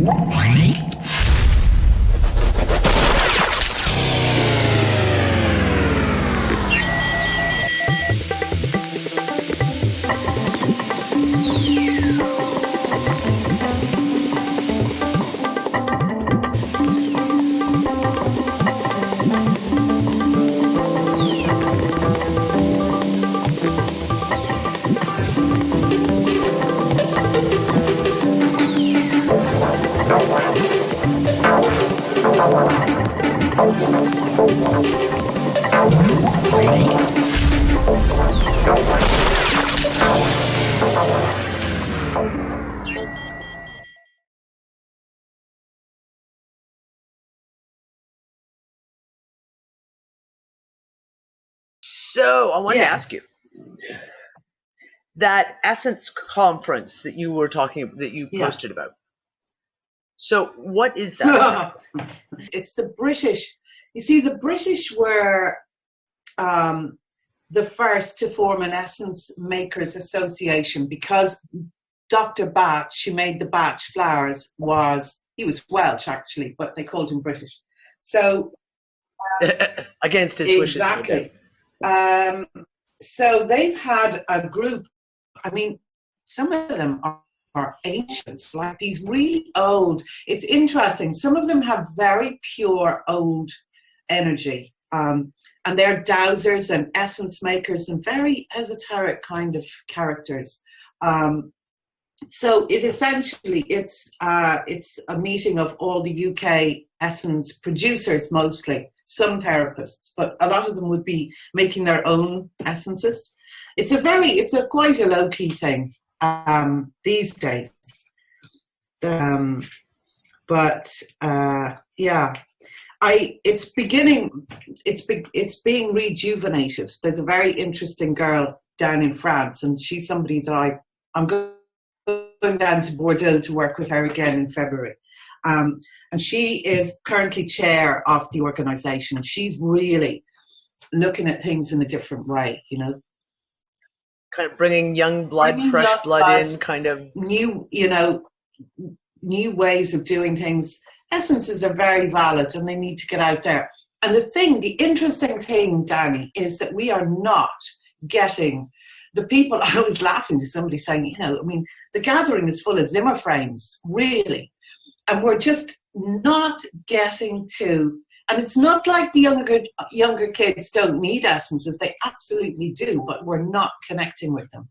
So I wanted to ask you, that Essence conference that you were talking, that you posted about. So what is that? It's the British. You see, the British were the first to form an Essence Makers Association because Dr. Batch, who made the Batch flowers, he was Welsh actually, but they called him British. So against his wishes. Exactly. So they've had a group. I mean, some of them are ancient, like these really old. It's interesting. Some of them have very pure old energy. And they're dowsers and essence makers and very esoteric kind of characters. So it's a meeting of all the UK essence producers mostly, some therapists, but a lot of them would be making their own essences. It's quite a low-key thing these days. It's being rejuvenated. There's a very interesting girl down in France, and she's somebody that I'm going down to Bordeaux to work with her again in February. And she is currently chair of the organization, and she's really looking at things in a different way, you know. Kind of bringing young blood, fresh blood in, kind of new ways of doing things. Essences are very valid and they need to get out there. And the interesting thing, Dani, is that we are not getting the people. I was laughing to somebody saying, the gathering is full of Zimmer frames, really. And we're just not getting to, and it's not like the younger kids don't need essences. They absolutely do, but we're not connecting with them.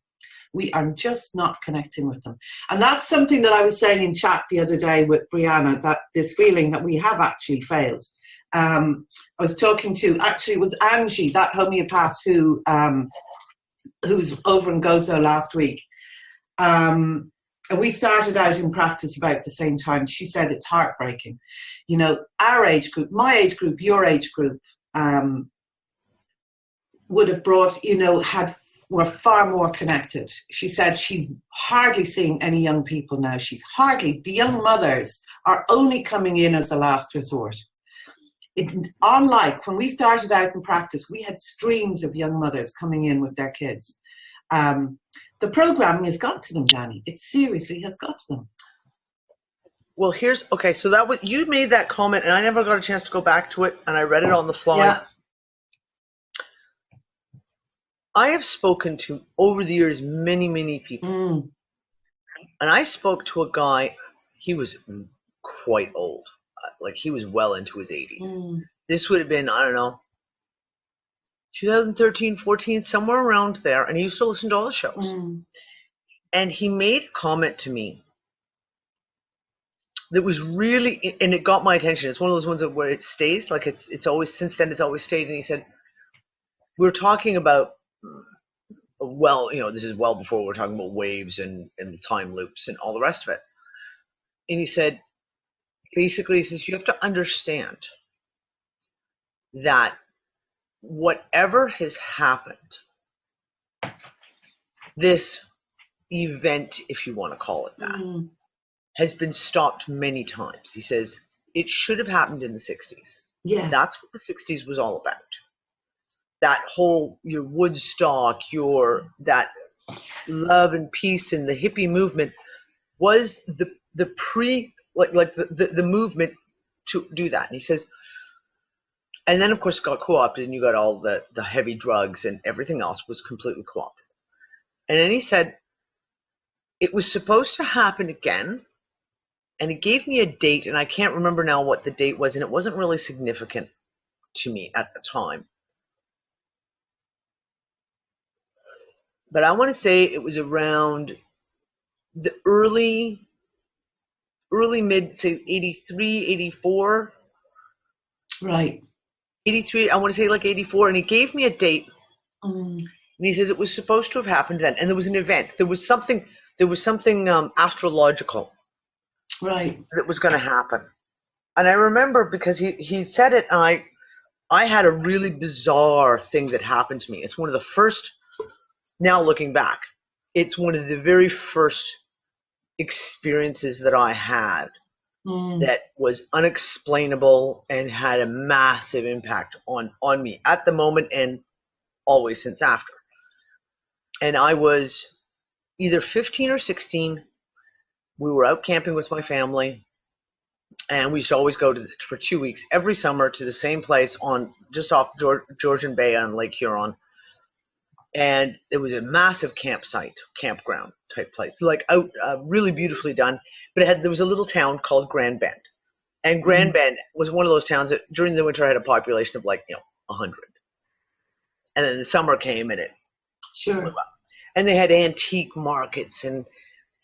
We are just not connecting with them. And that's something that I was saying in chat the other day with Brianna, that this feeling that we have actually failed. I was talking to, actually it was Angie, that homeopath who's over in Gozo last week. And we started out in practice about the same time. She said it's heartbreaking. Our age group, my age group, your age group, would have brought, were far more connected. She said she's hardly seeing any young people now. The young mothers are only coming in as a last resort. Unlike when we started out in practice, we had streams of young mothers coming in with their kids. The programming has got to them, Dani. It seriously has got to them. Well, so you made that comment, and I never got a chance to go back to it, and I read it on the fly. Yeah. I have spoken to, over the years, many, many people. And I spoke to a guy, he was quite old. Like, he was well into his 80s. This would have been, I don't know, 2013, 14, somewhere around there. And he used to listen to all the shows. And he made a comment to me that was really, and it got my attention. It's one of those ones where it stays, like it's always, since then it's always stayed. And he said, we're talking about, this is well before we're talking about waves and the time loops and all the rest of it. And he said, basically, you have to understand that whatever has happened, this event, if you want to call it that, has been stopped many times. He says, it should have happened in the 60s. Yeah. That's what the 60s was all about. That whole, your Woodstock, that love and peace and the hippie movement was the like the movement to do that. And he says, and then of course it got co-opted, and you got all the heavy drugs, and everything else was completely co-opted. And then he said it was supposed to happen again, and he gave me a date, and I can't remember now what the date was, and it wasn't really significant to me at the time. But I want to say it was around the early mid, say 83, 84. Right. 83, I want to say like 84. And he gave me a date. And he says it was supposed to have happened then. And there was an event. There was something astrological. Right. That was going to happen. And I remember because he said it, and I had a really bizarre thing that happened to me. It's one of the first, now looking back, it's one of the very first experiences that I had that was unexplainable and had a massive impact on me at the moment and always since after. And I was either 15 or 16. We were out camping with my family, and we used to always go for 2 weeks every summer to the same place on just off Georgian Bay on Lake Huron. And it was a massive campground type place, like out really beautifully done. But there was a little town called Grand Bend, and Grand Bend was one of those towns that during the winter had a population of 100, and then the summer came and it sure blew up. And they had antique markets and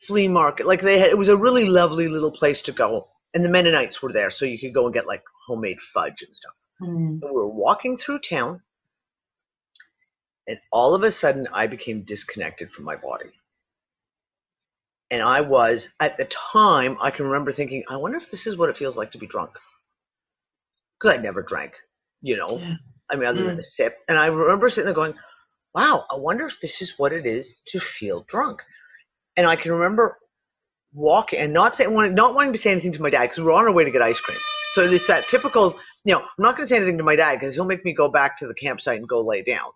flea market, it was a really lovely little place to go. And the Mennonites were there, so you could go and get like homemade fudge and stuff. And we were walking through town, and all of a sudden I became disconnected from my body. And I was, at the time, I can remember thinking, I wonder if this is what it feels like to be drunk. Because I never drank, Yeah. I mean, other than a sip. And I remember sitting there going, wow, I wonder if this is what it is to feel drunk. And I can remember walking and not wanting to say anything to my dad, because we were on our way to get ice cream. So it's that typical, I'm not going to say anything to my dad because he'll make me go back to the campsite and go lay down.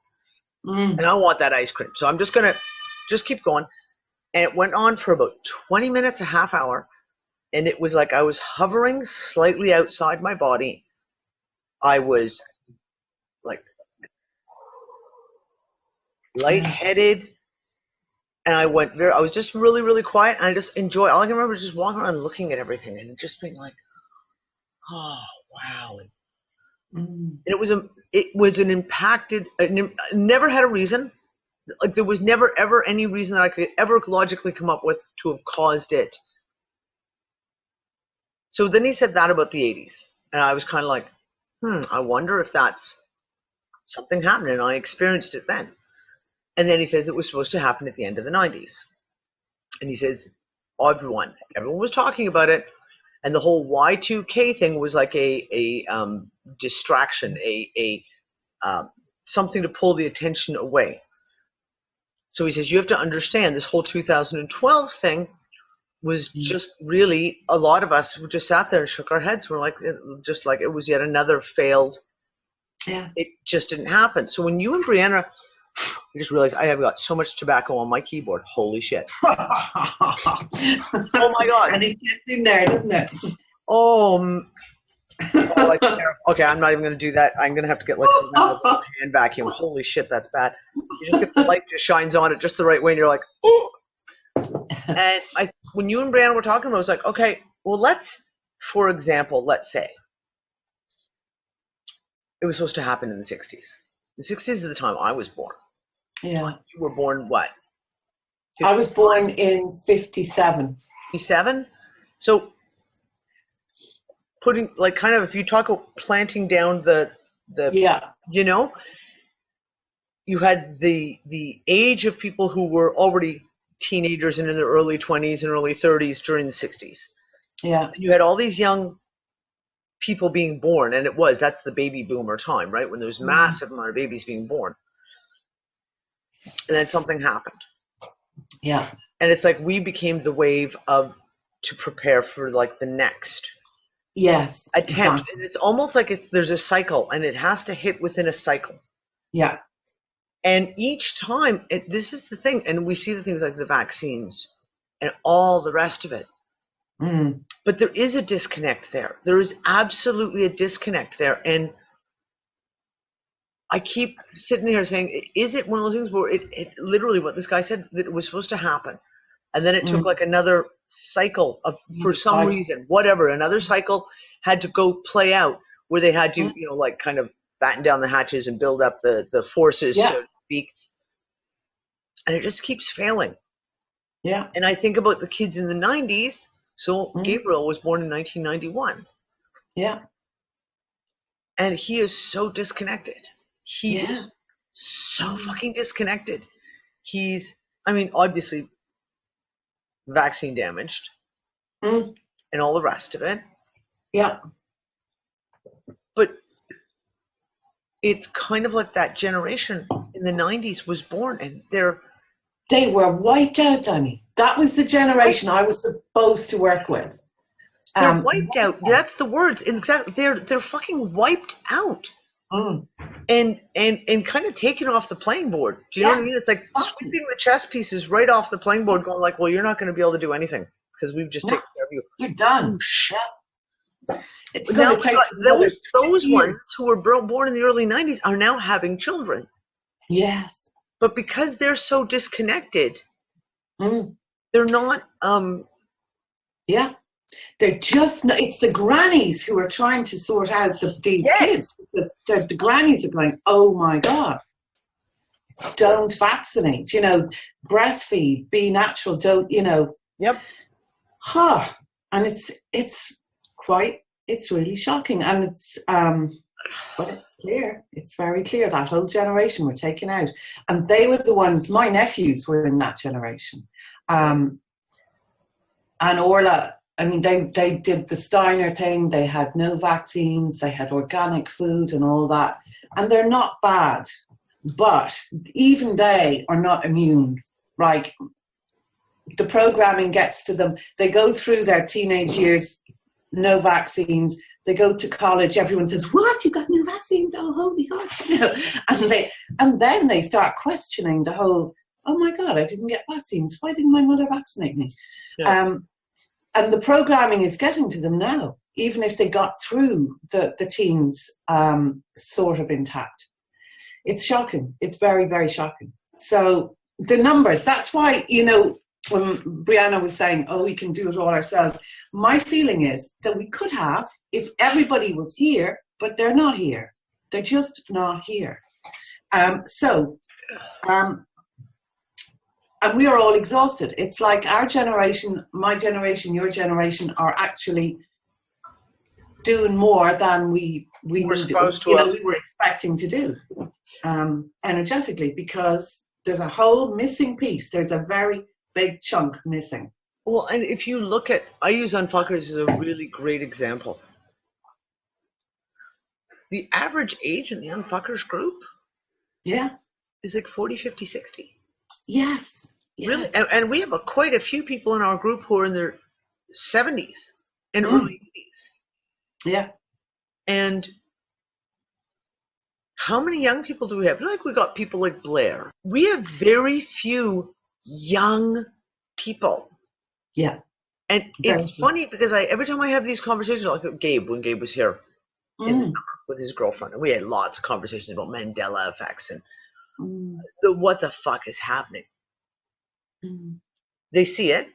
And I want that ice cream. So I'm just going to keep going. And it went on for about 20 minutes, a half hour. And it was like I was hovering slightly outside my body. I was like lightheaded. And I was just really, really quiet. And I just enjoyed, all I can remember was just walking around looking at everything and just being like, oh, wow. And it was an impacted, never had a reason. Like there was never, ever any reason that I could ever logically come up with to have caused it. So then he said that about the 80s. And I was kind of like, I wonder if that's something happening. And I experienced it then. And then he says it was supposed to happen at the end of the 90s. And he says, everyone was talking about it. And the whole Y2K thing was like a distraction, a something to pull the attention away. So he says, you have to understand this whole 2012 thing was just really, a lot of us just sat there and shook our heads. We're like, just like it was yet another failed. Yeah. It just didn't happen. So when you and Brianna, I just realized I have got so much tobacco on my keyboard. Holy shit. Oh my God. And it gets in there, doesn't it? Like, okay, I'm not even going to do that. I'm going to have to get like some hand vacuum. Holy shit, that's bad. You just get the light just shines on it just the right way, and you're like, oh. And when you and Brianna were talking about it, I was like, okay, well, for example, let's say it was supposed to happen in the 60s. The 60s is the time I was born. Yeah. You were born what? 50? I was born in 57. 57? So putting, like, kind of, if you talk about planting down the you had the age of people who were already teenagers and in their early 20s and early 30s during the 60s. Yeah. You had all these young people being born, and that's the baby boomer time, right? When there's massive amount of babies being born. And then something happened. Yeah. And it's like we became the wave to prepare for like the next attempt. Exactly. And it's almost like there's a cycle, and it has to hit within a cycle. Yeah. And each time, this is the thing, and we see the things like the vaccines and all the rest of it. Mm. But there is a disconnect there. There is absolutely a disconnect there. And I keep sitting here saying, is it one of those things where it literally what this guy said that it was supposed to happen? And then it took like another cycle of, for some reason, whatever, another cycle had to go play out where they had to, like kind of batten down the hatches and build up the forces, so to speak. And it just keeps failing. Yeah. And I think about the kids in the 90s. So Gabriel was born in 1991. Yeah. And he is so disconnected. He is so fucking disconnected. He's, I mean, obviously vaccine damaged and all the rest of it. Yeah. But it's kind of like that generation in the 90s was born and they were wiped out, Dani. That was the generation I was supposed to work with. They're wiped out. That's the words. Exactly. They're fucking wiped out. And kind of taken off the playing board. Do you know what I mean? It's like sweeping the chess pieces right off the playing board, going like, well, you're not going to be able to do anything because we've just taken care of you. You're done. It's going to take those ones who were born in the early 90s are now having children. Yes. But because they're so disconnected, they're not. Yeah. They're just, it's the grannies who are trying to sort out these kids. Because the grannies are going, oh my God, don't vaccinate, breastfeed, be natural, don't, Yep. And it's really shocking. And it's, but it's clear, it's very clear that whole generation were taken out. And they were the ones, my nephews were in that generation. And Orla, I mean, they did the Steiner thing. They had no vaccines. They had organic food and all that. And they're not bad. But even they are not immune. Like, the programming gets to them. They go through their teenage years, no vaccines. They go to college. Everyone says, what? You got no vaccines? Oh, holy God. And then they start questioning the whole, oh, my God, I didn't get vaccines. Why didn't my mother vaccinate me? Yeah. And the programming is getting to them now, even if they got through the teens sort of intact. It's shocking. It's very, very shocking. So the numbers, that's why, when Brianna was saying, oh, we can do it all ourselves, my feeling is that we could have if everybody was here, but they're not here. They're just not here. And we are all exhausted. It's like our generation, my generation, your generation are actually doing more than we were supposed to. We were expecting to do energetically, because there's a whole missing piece. There's a very big chunk missing. Well, and if you look at, I use Unfuckers as a really great example. The average age in the Unfuckers group, is like 40, 50, 60. Yes. Really, and we have quite a few people in our group who are in their 70s and early 80s. Yeah. And how many young people do we have? Like, we got people like Blair. We have very few young people. Yeah. And it's funny because every time I have these conversations, like Gabe, when Gabe was here in the summer with his girlfriend, and we had lots of conversations about Mandela effects and what the fuck is happening. They see it.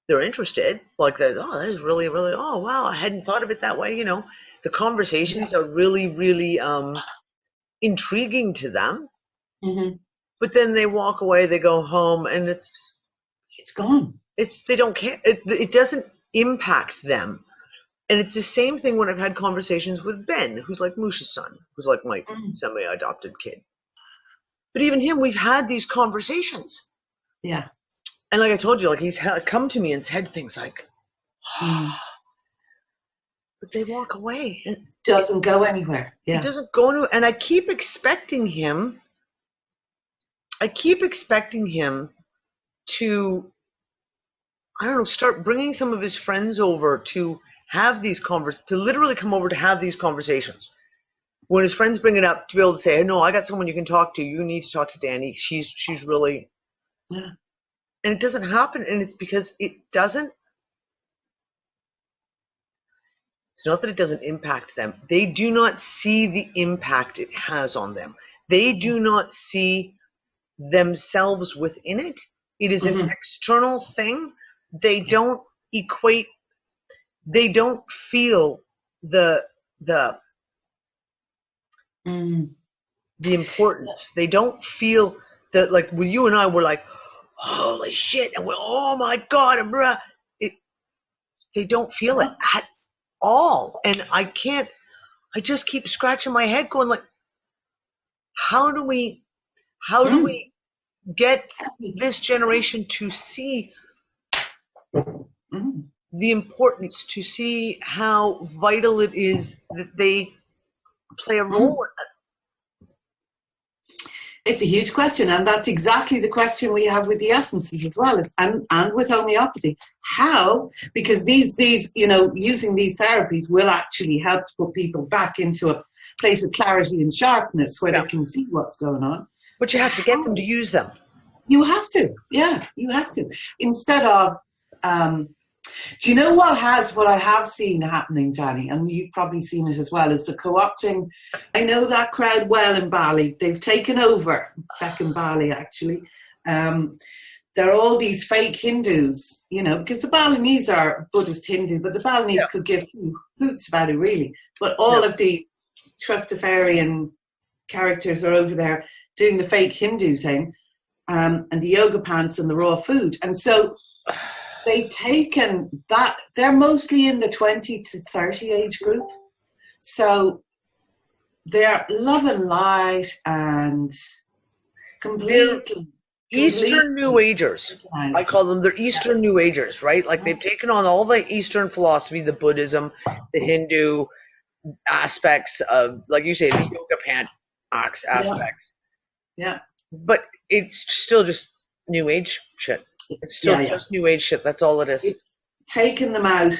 They're interested. Like, that is really, really, oh, wow, I hadn't thought of it that way. The conversations are really, really intriguing to them. But then they walk away, they go home, and it's gone. They don't care. It doesn't impact them. And it's the same thing when I've had conversations with Ben, who's like Musha's son, who's like my semi-adopted kid. But even him, we've had these conversations. Yeah. And like I told you, like, he's come to me and said things like, but they walk away. And doesn't go anywhere. Yeah. It doesn't go anywhere. And I keep expecting him to, I don't know, start bringing some of his friends over to have these to literally come over to have these conversations. When his friends bring it up, to be able to say, hey, no, I got someone you can talk to. You need to talk to Dani. She's really... Yeah. And it doesn't happen, and it's because it doesn't It's not that it doesn't impact them. They do not see the impact it has on them. They do not see themselves within it. It is an external thing. They don't equate, they don't feel the importance. They don't feel that, like, with you and I were like, holy shit, and we're, oh my God, and blah. They don't feel it at all. And I just keep scratching my head going like, how do we get this generation to see the importance, to see how vital it is that they play a role in it? It's a huge question, and that's exactly the question we have with the essences as well, and with homeopathy. How? Because these using these therapies will actually help to put people back into a place of clarity and sharpness where they can see what's going on. But you have to get them to use them. You have to, yeah, you have to. Instead of, do you know what I have seen happening, Dani, and you've probably seen it as well, is the co-opting. I know that crowd well in Bali. They've taken over, back in Bali actually. They're all these fake Hindus, because the Balinese are Buddhist Hindu, but the Balinese could give two hoots about it really. But all of the Trustafarian characters are over there doing the fake Hindu thing, and the yoga pants and the raw food. And so they've taken that. They're mostly in the 20 to 30 age group. So they're love and light and completely Eastern New Agers. I call them, they're Eastern New Agers, right? Like they've taken on all the Eastern philosophy, the Buddhism, the Hindu aspects of, like you say, the yoga pant aspects. Yeah. But it's still just New Age shit. It's still just New Age shit. That's all it is. It's taken them out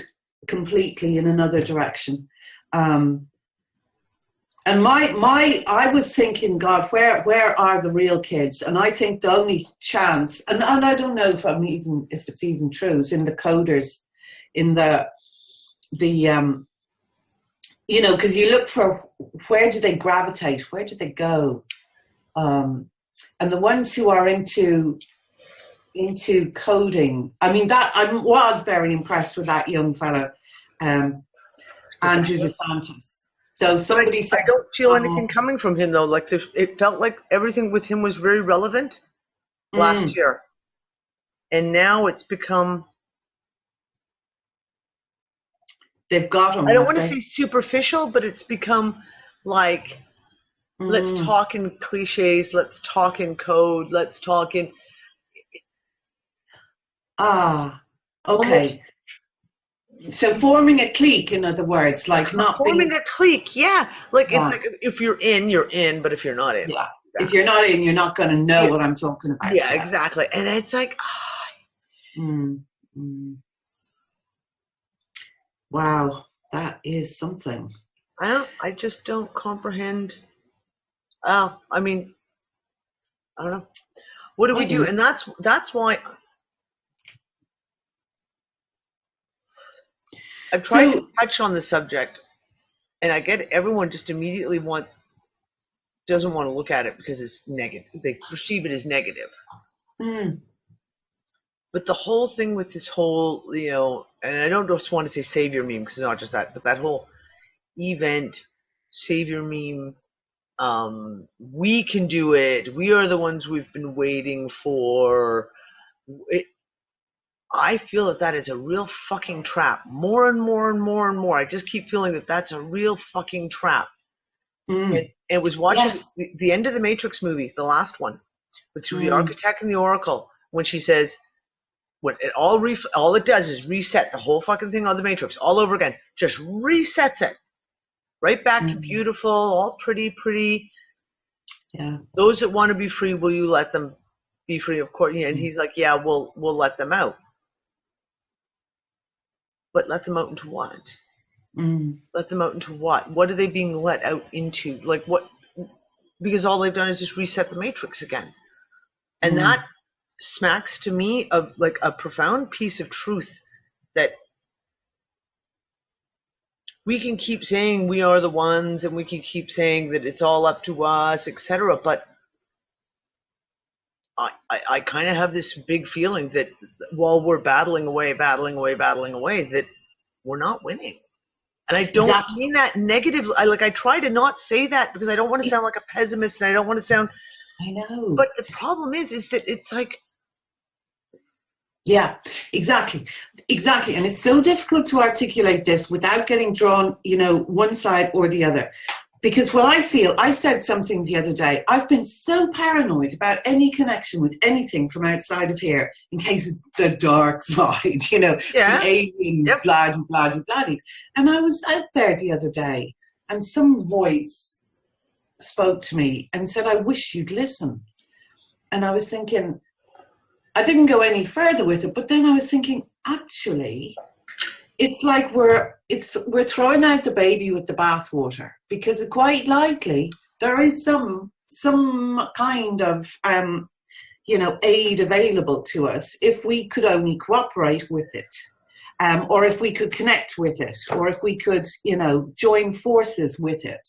completely in another direction. And I was thinking, God, where are the real kids? And I think the only chance, and I don't know if it's even true, is in the coders, in the because you look for where do they gravitate, where do they go, and the ones who are into coding. I mean, that I was very impressed with that young fellow, Andrew DeSantis. So somebody said, I don't feel anything coming from him though. Like it felt like everything with him was very relevant last year, and now it's become. They've got him. I don't want to say superficial, but it's become like, let's talk in cliches, let's talk in code, let's talk in. Okay. So forming a clique, in other words, like not forming a clique, like it's like if you're in, but if you're not in, if you're not in, you're not going to know what I'm talking about. Yeah, exactly. And it's like, wow, that is something. I just don't comprehend. I mean, I don't know. What do we do? And that's why. I've tried to touch on the subject, and I get everyone just immediately doesn't want to look at it because it's negative. They perceive it as negative. But the whole thing with this whole, and I don't just want to say savior meme because it's not just that, but that whole event savior meme, we can do it. We are the ones we've been waiting for. I feel that is a real fucking trap. More and more and more and more. I just keep feeling that that's a real fucking trap. And it was watching the end of the Matrix movie, the last one, with the architect and the Oracle, when she says, when it all it does is reset the whole fucking thing on the Matrix all over again. Just resets it. Right back to beautiful, all pretty. Yeah. Those that want to be free, will you let them be free? Of course. And he's like, yeah, we'll let them out. But let them out into what? Let them out into what? What are they being let out into? Like what? Because all they've done is just reset the Matrix again. And that smacks to me of like a profound piece of truth that we can keep saying we are the ones, and we can keep saying that it's all up to us, etc. But I kind of have this big feeling that while we're battling away, that we're not winning. And I don't Exactly. mean that negatively. I try to not say that because I don't want to sound like a pessimist, and I don't want to sound. I know. But the problem is that it's like. Yeah, exactly. Exactly. And it's so difficult to articulate this without getting drawn, one side or the other. Because what I feel, I said something the other day, I've been so paranoid about any connection with anything from outside of here in case it's the dark side, the alien Yep. bloody, bloody, bloodies. And I was out there the other day and some voice spoke to me and said, I wish you'd listen. And I was thinking, I didn't go any further with it, but then I was thinking, actually, it's like we're throwing out the baby with the bathwater, because quite likely there is some kind of aid available to us if we could only cooperate with it, or if we could connect with it, or if we could join forces with it.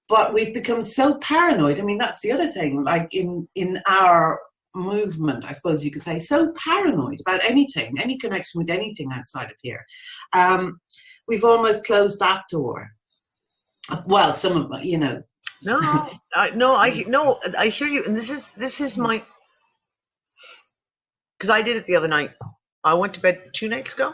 But we've become so paranoid. I mean, that's the other thing. Like in our movement, I suppose you could say, so paranoid about anything, any connection with anything outside of here. We've almost closed that door. Well, some of No, I hear you, and this is my, because I did it the other night. I went to bed 2 nights ago,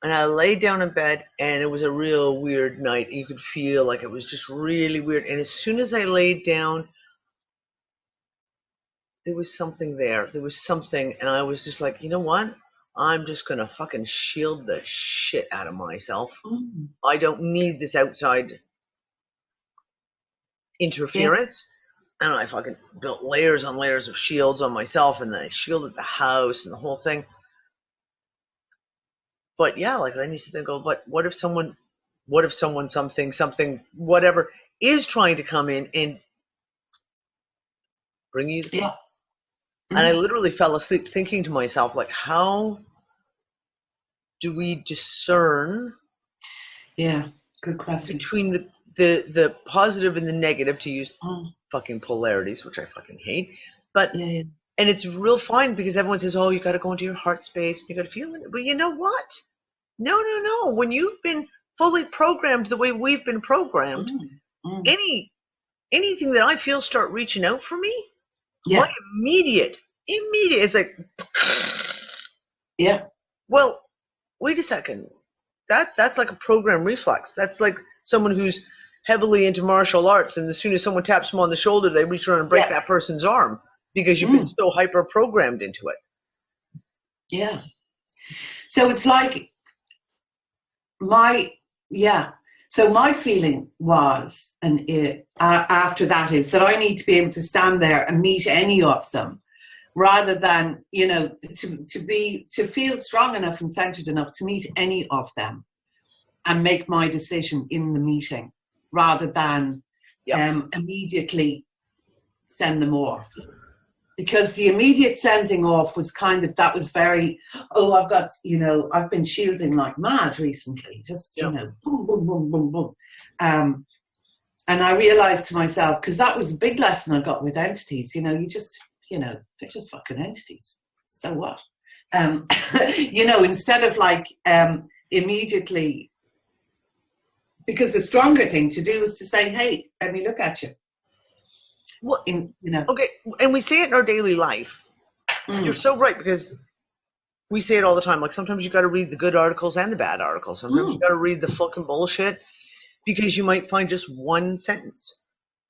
and I laid down in bed, and it was a real weird night. You could feel like it was just really weird. And as soon as I laid down, there was something there. There was something, and I was just like, you know what? I'm just gonna fucking shield the shit out of myself. I don't need this outside interference. And I fucking built layers on layers of shields on myself, and then I shielded the house and the whole thing. But yeah, like then you sit there and go, but what if someone, something, whatever, is trying to come in and bring you the thoughts? And I literally fell asleep thinking to myself, like, how do we discern? Yeah, good question. Between the positive and the negative, to use fucking polarities, which I fucking hate. But and it's real fine because everyone says, oh, you got to go into your heart space, you got to feel it. But you know what? No. When you've been fully programmed the way we've been programmed, anything that I feel start reaching out for me, my immediate, it's like, well, wait a second. That's like a program reflex. That's like someone who's heavily into martial arts, and as soon as someone taps them on the shoulder, they reach around and break that person's arm because you've been so hyper programmed into it. Yeah. So it's like so my feeling was, and after that, is that I need to be able to stand there and meet any of them, rather than, to feel strong enough and centered enough to meet any of them and make my decision in the meeting, rather than immediately send them off. Because the immediate sending off was that was very, I've been shielding like mad recently, just, boom, boom, boom, boom, boom. And I realized to myself, because that was a big lesson I got with entities, they're just fucking entities. So what? Instead of immediately, because the stronger thing to do is to say, hey, let me look at you. Well, okay, and we say it in our daily life. You're so right, because we say it all the time. Like, sometimes you got to read the good articles and the bad articles. Sometimes you got to read the fucking bullshit, because you might find just one sentence,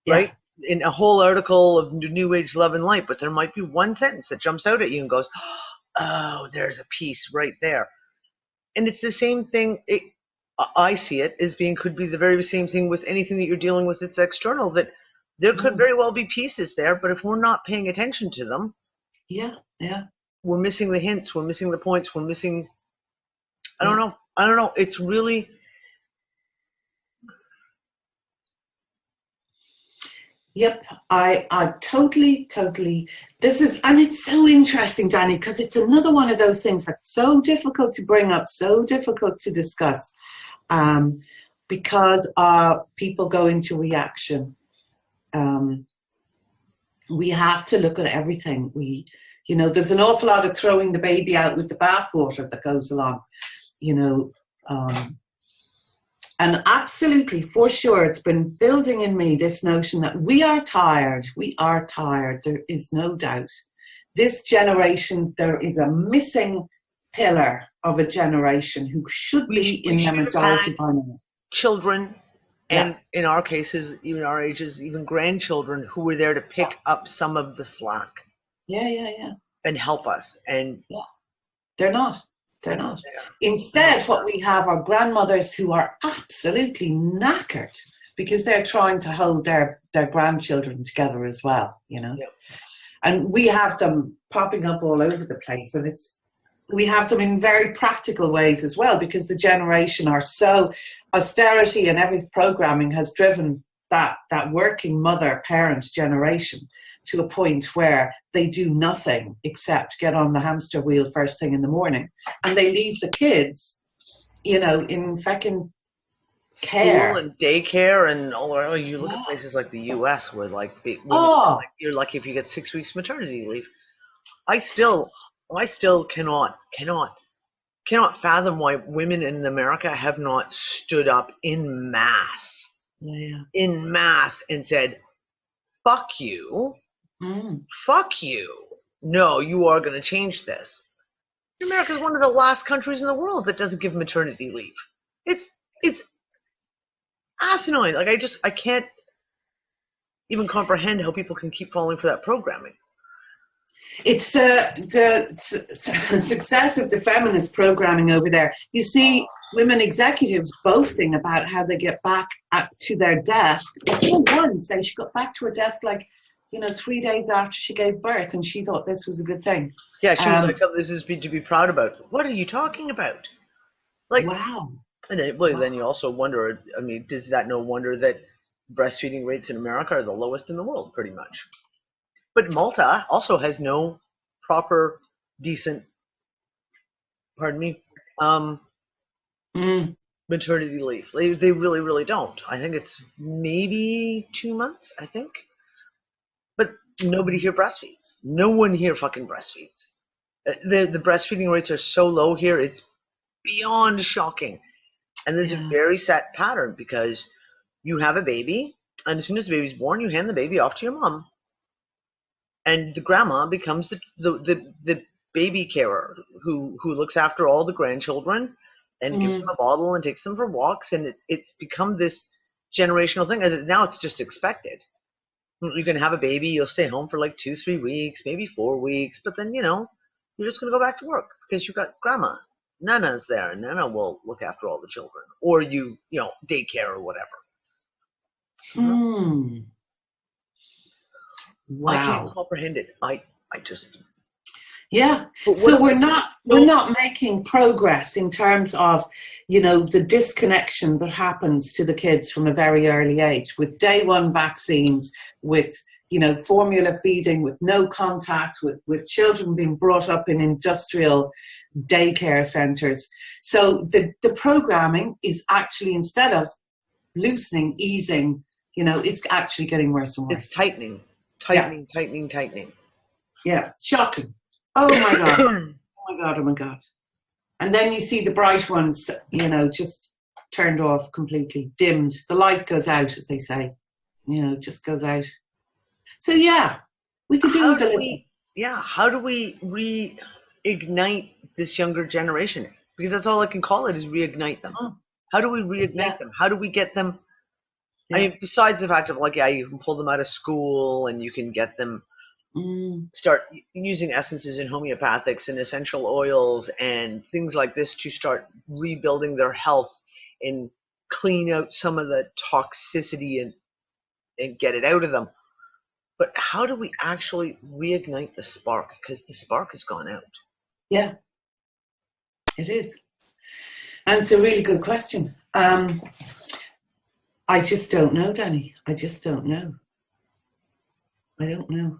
right? In a whole article of New Age love and light, but there might be one sentence that jumps out at you and goes, oh, there's a piece right there. And it's the same thing. I see it as could be the very same thing with anything that you're dealing with that's external, that there could very well be pieces there, but if we're not paying attention to them, we're missing the hints, we're missing the points, we're missing, I don't know. It's really, Yep, I totally, this is, and it's so interesting, Dani, because it's another one of those things that's so difficult to bring up, so difficult to discuss, um, because people go into reaction. We have to look at everything. There's an awful lot of throwing the baby out with the bathwater that goes along, you know, and absolutely, for sure, it's been building in me this notion that we are tired. We are tired. There is no doubt. This generation, there is a missing pillar of a generation who should be in their majority by now. Children, and in our cases, even our ages, even grandchildren who were there to pick up some of the slack. Yeah. And help us. And they're not. They're not. Instead, what we have are grandmothers who are absolutely knackered because they're trying to hold their grandchildren together as well, And we have them popping up all over the place, and we have them in very practical ways as well, because the generation are so austerity and every programming has driven that working mother parent generation to a point where they do nothing except get on the hamster wheel first thing in the morning, and they leave the kids, in fucking care. School and daycare and all. You look at places like the U.S. where you're lucky if you get 6 weeks maternity leave. I still cannot fathom why women in America have not stood up in mass, in mass, and said, "Fuck you, fuck you. No, you are going to change this." America is one of the last countries in the world that doesn't give maternity leave. It's asinine. Like I can't even comprehend how people can keep falling for that programming. It's the success of the feminist programming over there. You see women executives boasting about how they get back to their desk. I saw one say she got back to her desk 3 days after she gave birth, and she thought this was a good thing. Yeah, she was like, "Something this is to be proud about." What are you talking about? Like, wow. And then you also wonder, is that no wonder that breastfeeding rates in America are the lowest in the world, pretty much. But Malta also has no proper, decent, maternity leave. They really, really don't. I think it's maybe 2 months, I think. But nobody here breastfeeds. No one here fucking breastfeeds. The breastfeeding rates are so low here, it's beyond shocking. And there's a very set pattern, because you have a baby, and as soon as the baby's born, you hand the baby off to your mom. And the grandma becomes the baby carer who looks after all the grandchildren and gives them a bottle and takes them for walks. And it's become this generational thing. Now it's just expected. You can have a baby, you'll stay home for 2-3 weeks, maybe 4 weeks, but then, you're just going to go back to work because you've got grandma. Nana's there, and Nana will look after all the children, or daycare or whatever. Wow. I can't comprehend it. I just. Yeah. So we're not making progress in terms of, the disconnection that happens to the kids from a very early age with day one vaccines, with formula feeding, with no contact, with children being brought up in industrial daycare centres. So the programming is actually, instead of loosening, easing, it's actually getting worse and worse. It's tightening. Yeah, it's shocking. Oh my God. Oh my God. And then you see the bright ones, just turned off completely, dimmed. The light goes out, as they say, just goes out. So we could do with a little. How do we reignite this younger generation? Because that's all I can call it, is reignite them. How do we reignite them? How do we get them? Besides the fact of you can pull them out of school and you can get them start using essences and homeopathics and essential oils and things like this to start rebuilding their health and clean out some of the toxicity and get it out of them. But how do we actually reignite the spark? Because the spark has gone out. Yeah, it is. And it's a really good question. I just don't know, Dani. I just don't know. I don't know.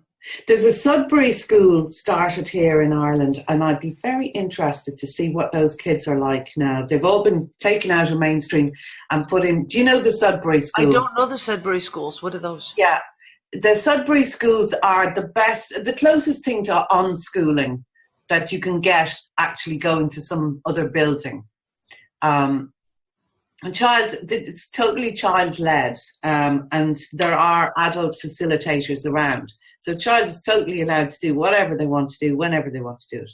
There's a Sudbury school started here in Ireland, and I'd be very interested to see what those kids are like now. They've all been taken out of mainstream and put in. Do you know the Sudbury schools? I don't know the Sudbury schools. What are those? Yeah, the Sudbury schools are the best, the closest thing to unschooling that you can get actually going to some other building. It's totally child-led, and there are adult facilitators around. So a child is totally allowed to do whatever they want to do, whenever they want to do it.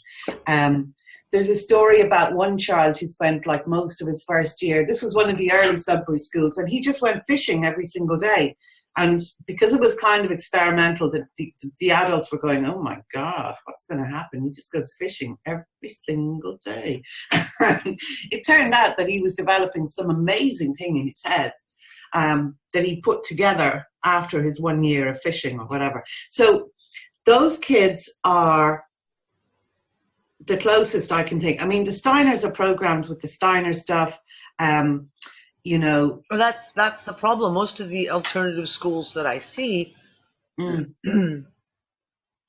There's a story about one child who spent like most of his first year. This was one of the early Sudbury schools, and he just went fishing every single day. And because it was kind of experimental, the adults were going, oh my God, what's going to happen? He just goes fishing every single day. It turned out that he was developing some amazing thing in his head that he put together after his 1 year of fishing or whatever. So those kids are the closest I can think. I mean, the Steiners are programmed with the Steiner stuff. You know, well, that's the problem. Most of the alternative schools that I see have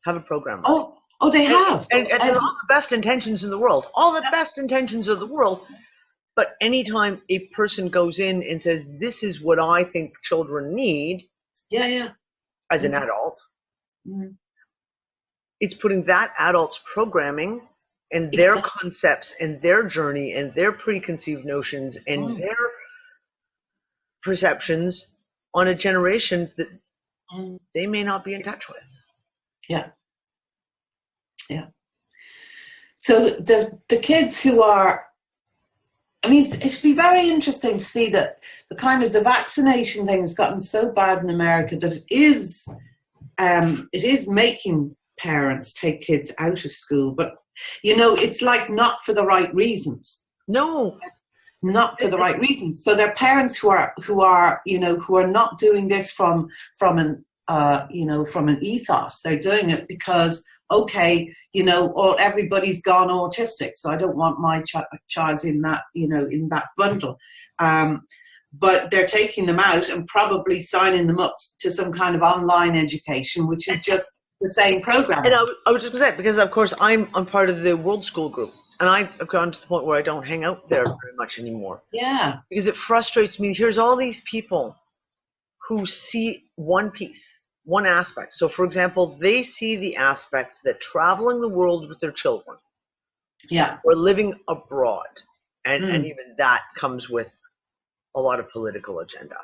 a program. Oh, they have. And all the best intentions in the world. All the best intentions of the world. But anytime a person goes in and says, this is what I think children need, as an adult, it's putting that adult's programming and their concepts and their journey and their preconceived notions and their perceptions on a generation that they may not be in touch with. Yeah. So the kids who are, I mean, it'd be very interesting to see that the vaccination thing has gotten so bad in America that it is making parents take kids out of school, but you know, it's like not for the right reasons. No. Not for the right reasons. So they're parents who are not doing this from an ethos. They're doing it because, okay, you know, everybody's gone autistic, so I don't want my child in that, you know, in that bundle. But they're taking them out and probably signing them up to some kind of online education, which is just the same program. And I was just going to say, because of course I'm part of the World School group. And I've gone to the point where I don't hang out there very much anymore. Yeah. Because it frustrates me. Here's all these people who see one piece, one aspect. So, for example, they see the aspect that traveling the world with their children, or living abroad, and even that comes with a lot of political agenda.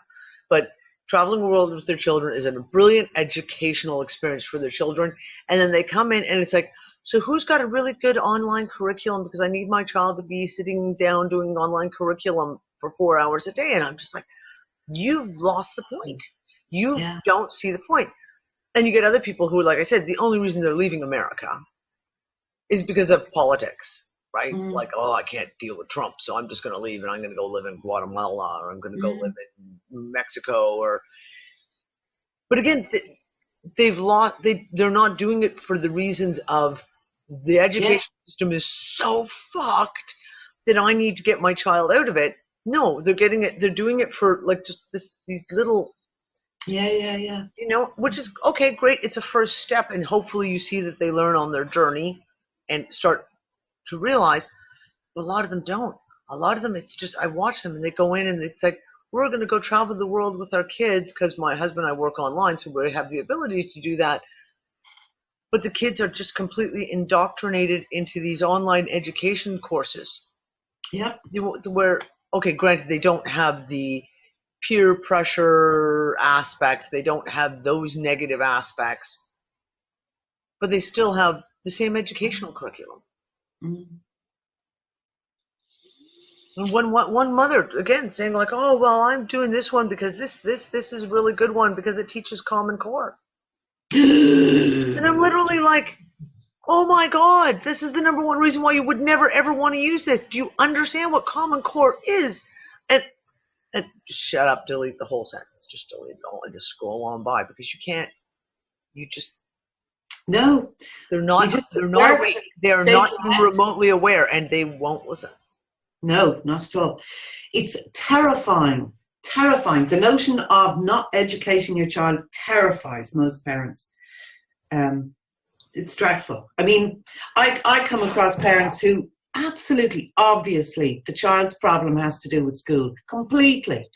But traveling the world with their children is a brilliant educational experience for their children. And then they come in and it's like, so who's got a really good online curriculum? Because I need my child to be sitting down doing online curriculum for 4 hours a day. And I'm just like, you've lost the point. You don't see the point. And you get other people who, like I said, the only reason they're leaving America is because of politics, right? Like, oh, I can't deal with Trump, so I'm just going to leave and I'm going to go live in Guatemala, or I'm going to go live in Mexico. But again, they're not doing it for the reasons of the education system is so fucked that I need to get my child out of it. No, they're doing it for like just these little, you know, which is okay, great. It's a first step, and hopefully you see that they learn on their journey and start to realize. But a lot of them don't. A lot of them, it's just, I watch them and they go in and it's like, we're going to go travel the world with our kids because my husband and I work online, so we have the ability to do that. But the kids are just completely indoctrinated into these online education courses. Yep. Where, okay, granted, they don't have the peer pressure aspect. They don't have those negative aspects. But they still have the same educational curriculum. And one mother, again, saying like, oh, well, I'm doing this one because this is a really good one because it teaches Common Core. And I'm literally like, oh my God, this is the number one reason why you would never ever want to use this. Do you understand what Common Core is? And shut up, delete the whole sentence. Just delete it all and just scroll on by, because no, they're not aware. They're not remotely aware, and they won't listen. No, not at all. It's terrifying. The notion of not educating your child terrifies most parents. It's dreadful. I mean, I come across parents who absolutely, obviously, the child's problem has to do with school. Completely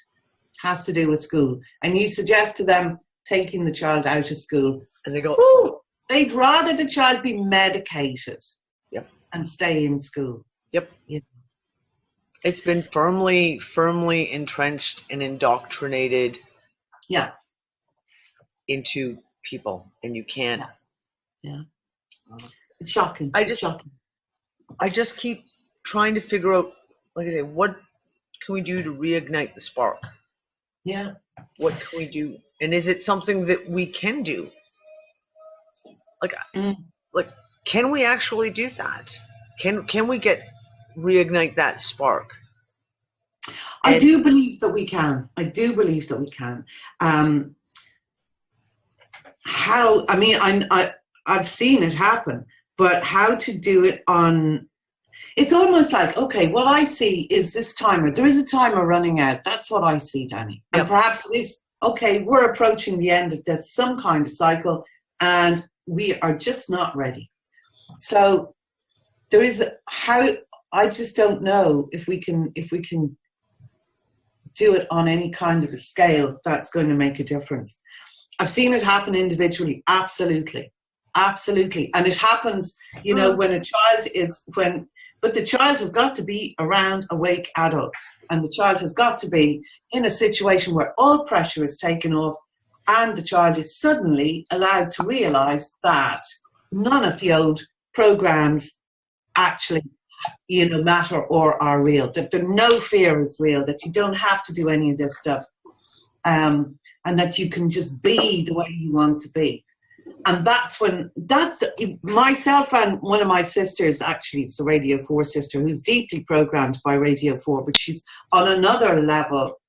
has to do with school. And you suggest to them taking the child out of school. And they go, ooh, they'd rather the child be medicated and stay in school. Yep. It's been firmly entrenched and indoctrinated into people, and you can't. Yeah. It's shocking. I just keep trying to figure out, like I say, what can we do to reignite the spark? Yeah. What can we do? And is it something that we can do? Like, can we actually do that? Can we reignite that spark? I do believe that we can. How? I mean, I've seen it happen, but how to do it on? It's almost like, okay, what I see is this timer. There is a timer running out. That's what I see, Dani. And perhaps it is, okay, we're approaching the end of this, some kind of cycle, and we are just not ready. So there is I just don't know if we can do it on any kind of a scale that's going to make a difference. I've seen it happen individually, absolutely. And it happens, when a child but the child has got to be around awake adults, and the child has got to be in a situation where all pressure is taken off, and the child is suddenly allowed to realize that none of the old programs actually, matter or are real, that no fear is real, that you don't have to do any of this stuff, and that you can just be the way you want to be. And that's myself and one of my sisters, actually, it's the Radio 4 sister, who's deeply programmed by Radio 4, but she's on another level,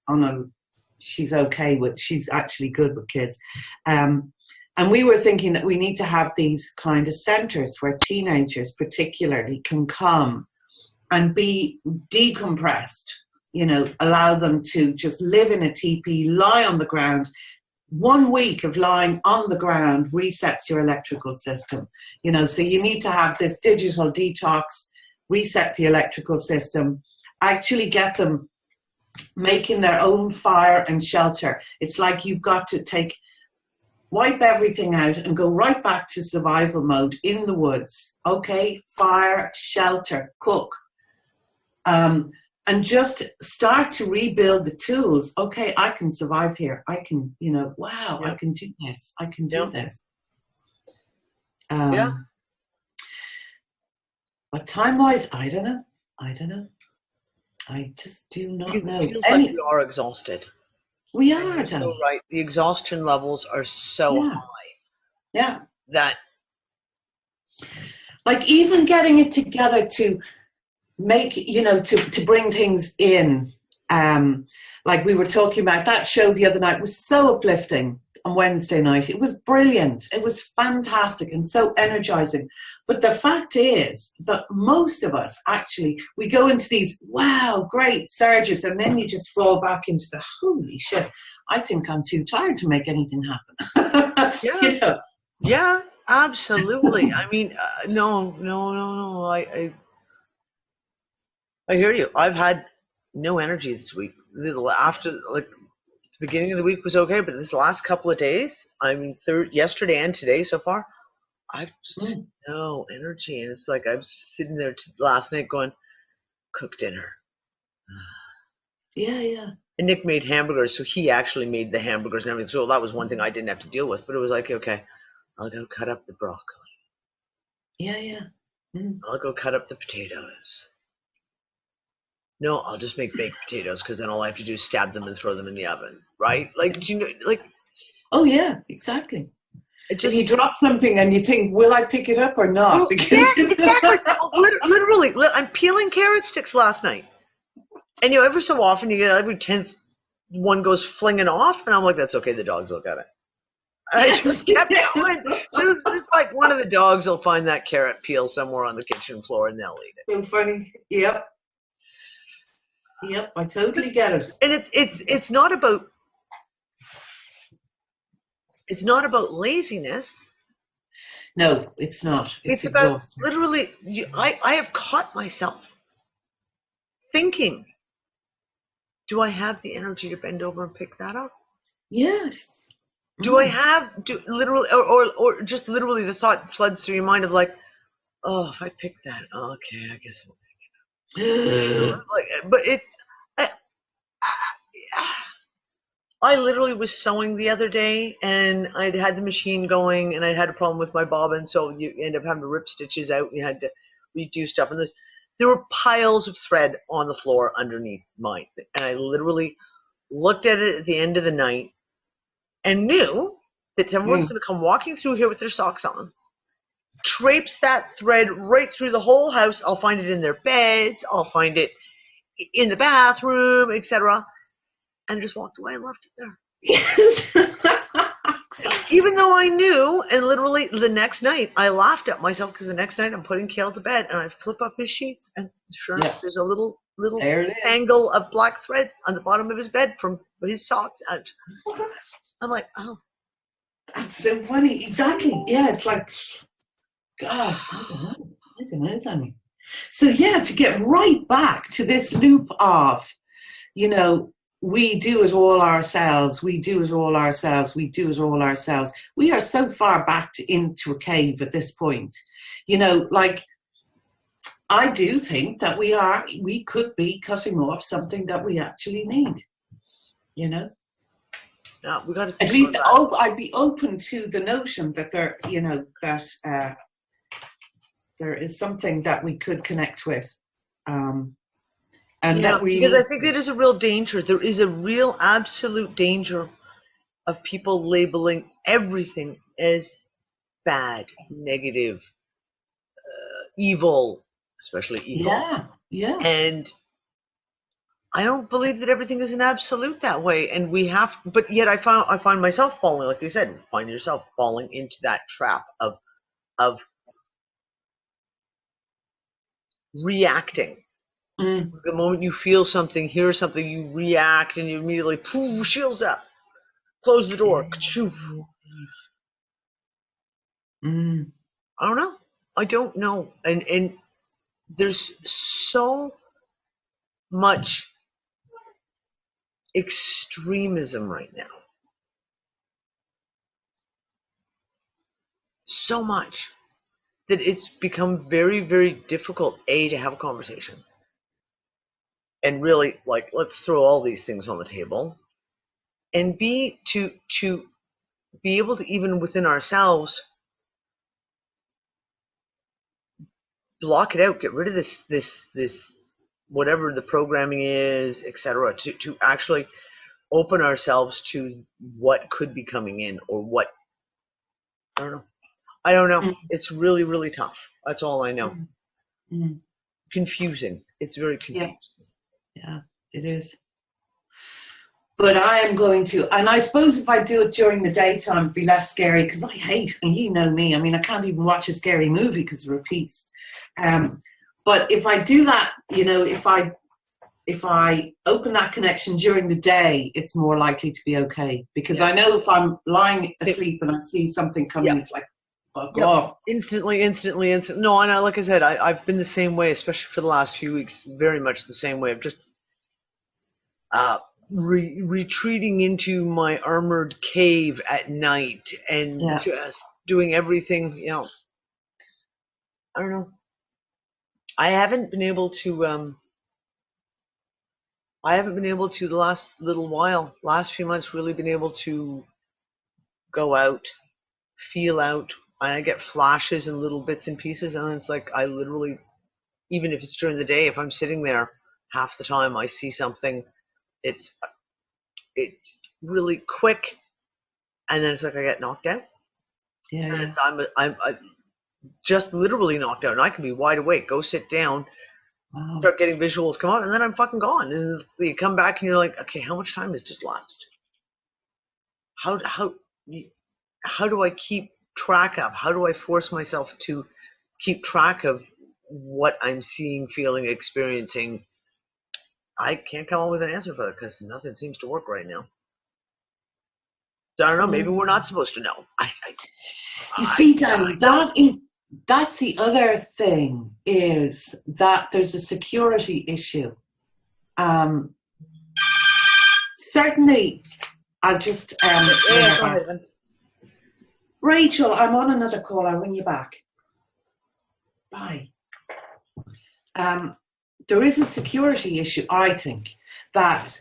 she's actually good with kids. And we were thinking that we need to have these kind of centers where teenagers particularly can come and be decompressed, allow them to just live in a teepee, lie on the ground. 1 week of lying on the ground resets your electrical system. So you need to have this digital detox, reset the electrical system, actually get them making their own fire and shelter. It's like you've got to wipe everything out and go right back to survival mode in the woods. Okay, fire, shelter, cook. And just start to rebuild the tools. Okay, I can survive here. I can, I can do this. I can do this. But time-wise, I don't know. I just do not know. It feels like we are exhausted. We are, Dani. So right. The exhaustion levels are so high. Yeah. That. Like even getting it together to make, to bring things in. Like we were talking about, that show the other night was so uplifting on Wednesday night. It was brilliant. It was fantastic and so energizing. But the fact is that most of us actually, we go into these, wow, great surges, and then you just fall back into the, holy shit, I think I'm too tired to make anything happen. Yeah, absolutely. I mean, no. I hear you. I've had no energy this week. After, the beginning of the week was okay, but this last couple of days, I mean, yesterday and today so far, I've just had no energy. And it's like I was sitting there last night going, cook dinner. Yeah. And Nick made hamburgers, so he actually made the hamburgers and everything. So that was one thing I didn't have to deal with. But it was like, okay, I'll go cut up the broccoli. Yeah. I'll go cut up the potatoes. No, I'll just make baked potatoes because then all I have to do is stab them and throw them in the oven, right? Oh yeah, exactly. And you drop something and you think, will I pick it up or not? Yeah, exactly. Literally, I'm peeling carrot sticks last night. And every so often you get every 10th one goes flinging off, and I'm like, that's okay, the dogs will get it. I just kept going. It's like one of the dogs will find that carrot peel somewhere on the kitchen floor and they'll eat it. So funny. Yep, I totally get it. And it's not about laziness. No, it's not. It's It's about exhausting. literally, I have caught myself thinking, do I have the energy to bend over and pick that up? Yes. Do I have, literally, or just literally the thought floods through your mind of like, oh, if I pick that, okay, I guess I'll pick it up. Like, but I, I literally was sewing the other day, and I'd had the machine going, and I had a problem with my bobbin, so you end up having to rip stitches out, and you had to redo stuff. And there were piles of thread on the floor underneath mine, and I literally looked at it at the end of the night and knew that someone's going to come walking through here with their socks on, traipse that thread right through the whole house. I'll find it in their beds, I'll find it in the bathroom, etc. And I just walked away and left it there. Yes. Even though I knew, and literally the next night I laughed at myself because the next night I'm putting Kale to bed and I flip up his sheets and sure enough, there's a little tangle of black thread on the bottom of his bed from his socks. I'm like, oh, that's so funny. Exactly. Yeah, it's like, God, I don't know, Dani. So yeah, to get right back to this loop of, you know, we do it all ourselves, we do it all ourselves, we do it all ourselves. We are so far back into a cave at this point. You know, like, I do think that we could be cutting off something that we actually need, you know? Yeah, we got to at least I'd be open to the notion that there, you know, that there is something that we could connect with. And that we because I think that is a real danger. There is a real absolute danger of people labeling everything as bad, negative, evil, especially evil. Yeah. And I don't believe that everything is an absolute that way. And we have, but yet I find myself falling, like you said, find yourself falling into that trap of reacting. The moment you feel something, hear something, you react and you immediately poof, shields up, close the door. I don't know. I don't know. And there's so much extremism right now. So much that it's become very, very difficult, A, to have a conversation. And really, like, let's throw all these things on the table. And B, to be able to, even within ourselves, block it out, get rid of this whatever the programming is, etc., to actually open ourselves to what could be coming in, or what, I don't know. It's really, really tough. That's all I know. Confusing. It's very confusing. Yeah, it is. But I am going to, and I suppose if I do it during the daytime, it'd be less scary, because I hate, and you know me, I mean, I can't even watch a scary movie because it repeats. But if I do that, you know, if I open that connection during the day, it's more likely to be okay. Because I know if I'm lying asleep and I see something coming, it's like, fuck off. Instantly. No, and like I said, I've been the same way, especially for the last few weeks, very much the same way. I've just retreating into my armored cave at night and just doing everything, you know. I don't know. I haven't been able to the last little while, last few months, really been able to go out, feel out. I get flashes and little bits and pieces, and it's like I literally, even if it's during the day, if I'm sitting there, half the time I see something, it's really quick, and then it's like I get knocked out. I'm just literally knocked out, and I can be wide awake, go sit down, start getting visuals come out, and then I'm fucking gone. And you come back and you're like, okay, how much time has just lapsed? How do I keep track of? How do I force myself to keep track of what I'm seeing, feeling, experiencing? I can't come up with an answer for that because nothing seems to work right now. So I don't know. Maybe we're not supposed to know. You see, Dani, that's the other thing, is that there's a security issue. Certainly, I'll just Rachel, I'm on another call. I'll ring you back. Bye. There is a security issue, I think, that,